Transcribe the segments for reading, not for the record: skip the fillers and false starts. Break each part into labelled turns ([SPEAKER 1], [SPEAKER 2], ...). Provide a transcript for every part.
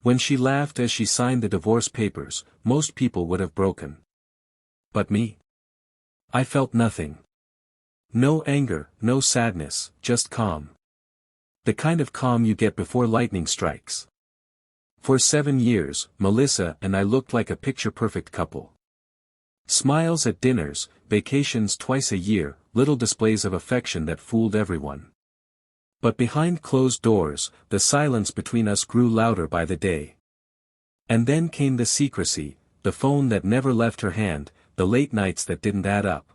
[SPEAKER 1] When she laughed as she signed the divorce papers, most people would have broken. But me? I felt nothing. No anger, no sadness, just calm. The kind of calm you get before lightning strikes. For 7 years, Melissa and I looked like a picture-perfect couple. Smiles at dinners, vacations twice a year, little displays of affection that fooled everyone. But behind closed doors, the silence between us grew louder by the day. And then came the secrecy, the phone that never left her hand, the late nights that didn't add up.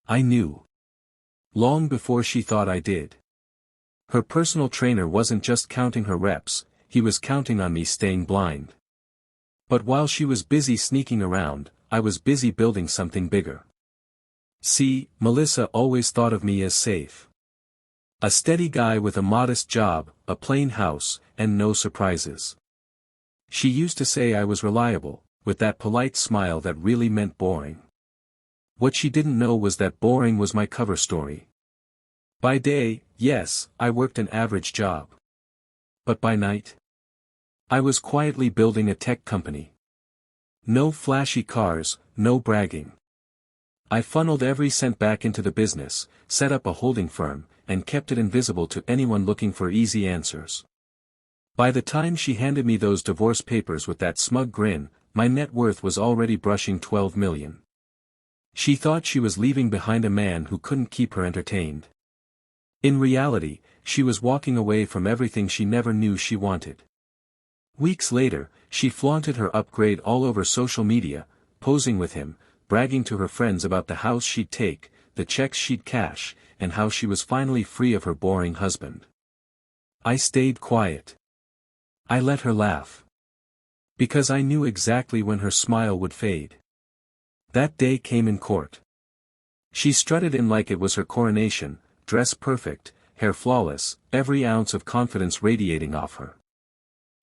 [SPEAKER 1] I knew. Long before she thought I did. Her personal trainer wasn't just counting her reps, he was counting on me staying blind. But while she was busy sneaking around, I was busy building something bigger. See, Melissa always thought of me as safe. A steady guy with a modest job, a plain house, and no surprises. She used to say I was reliable, with that polite smile that really meant boring. What she didn't know was that boring was my cover story. By day, yes, I worked an average job. But by night? I was quietly building a tech company. No flashy cars, no bragging. I funneled every cent back into the business, set up a holding firm, and kept it invisible to anyone looking for easy answers. By the time she handed me those divorce papers with that smug grin, my net worth was already brushing 12 million. She thought she was leaving behind a man who couldn't keep her entertained. In reality, she was walking away from everything she never knew she wanted. Weeks later, she flaunted her upgrade all over social media, posing with him, bragging to her friends about the house she'd take, the checks she'd cash, and how she was finally free of her boring husband. I stayed quiet. I let her laugh. Because I knew exactly when her smile would fade. That day came in court. She strutted in like it was her coronation, dress perfect, hair flawless, every ounce of confidence radiating off her.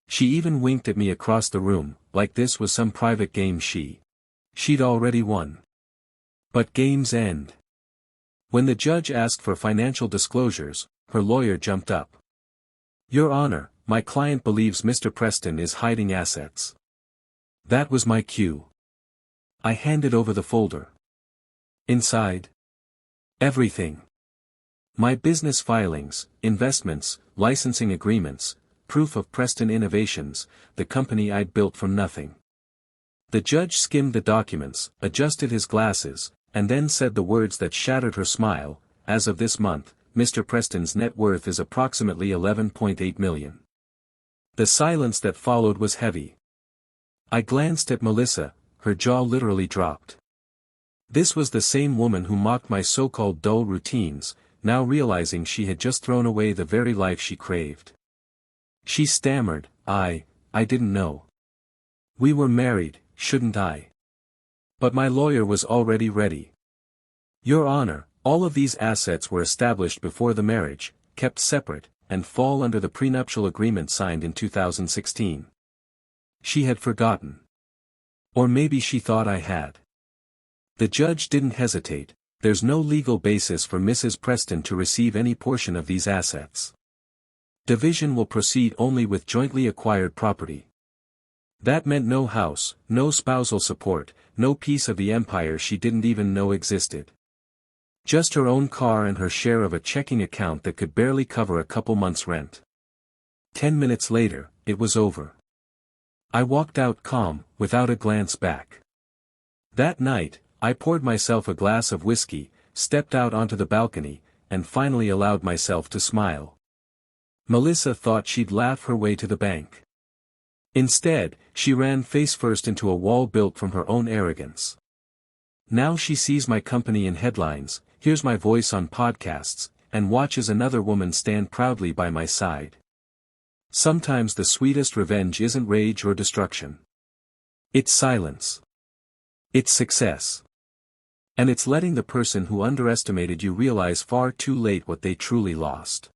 [SPEAKER 1] She even winked at me across the room, like this was some private game she'd already won. But games end. When the judge asked for financial disclosures, her lawyer jumped up. Your Honor, my client believes Mr. Preston is hiding assets. That was my cue. I handed over the folder. Inside? Everything. My business filings, investments, licensing agreements, proof of Preston Innovations, the company I'd built from nothing. The judge skimmed the documents, adjusted his glasses, and then said the words that shattered her smile, as of this month, Mr. Preston's net worth is approximately 11.8 million. The silence that followed was heavy. I glanced at Melissa, her jaw literally dropped. This was the same woman who mocked my so-called dull routines, now realizing she had just thrown away the very life she craved. She stammered, I didn't know. We were married, shouldn't I? But my lawyer was already ready. Your Honor, all of these assets were established before the marriage, kept separate, and fall under the prenuptial agreement signed in 2016. She had forgotten. Or maybe she thought I had. The judge didn't hesitate. There's no legal basis for Mrs. Preston to receive any portion of these assets. Division will proceed only with jointly acquired property. That meant no house, no spousal support, no piece of the empire she didn't even know existed. Just her own car and her share of a checking account that could barely cover a couple months' rent. 10 minutes later, it was over. I walked out calm, without a glance back. That night, I poured myself a glass of whiskey, stepped out onto the balcony, and finally allowed myself to smile. Melissa thought she'd laugh her way to the bank. Instead, she ran face first into a wall built from her own arrogance. Now she sees my company in headlines, hears my voice on podcasts, and watches another woman stand proudly by my side. Sometimes the sweetest revenge isn't rage or destruction. It's silence. It's success. And it's letting the person who underestimated you realize far too late what they truly lost.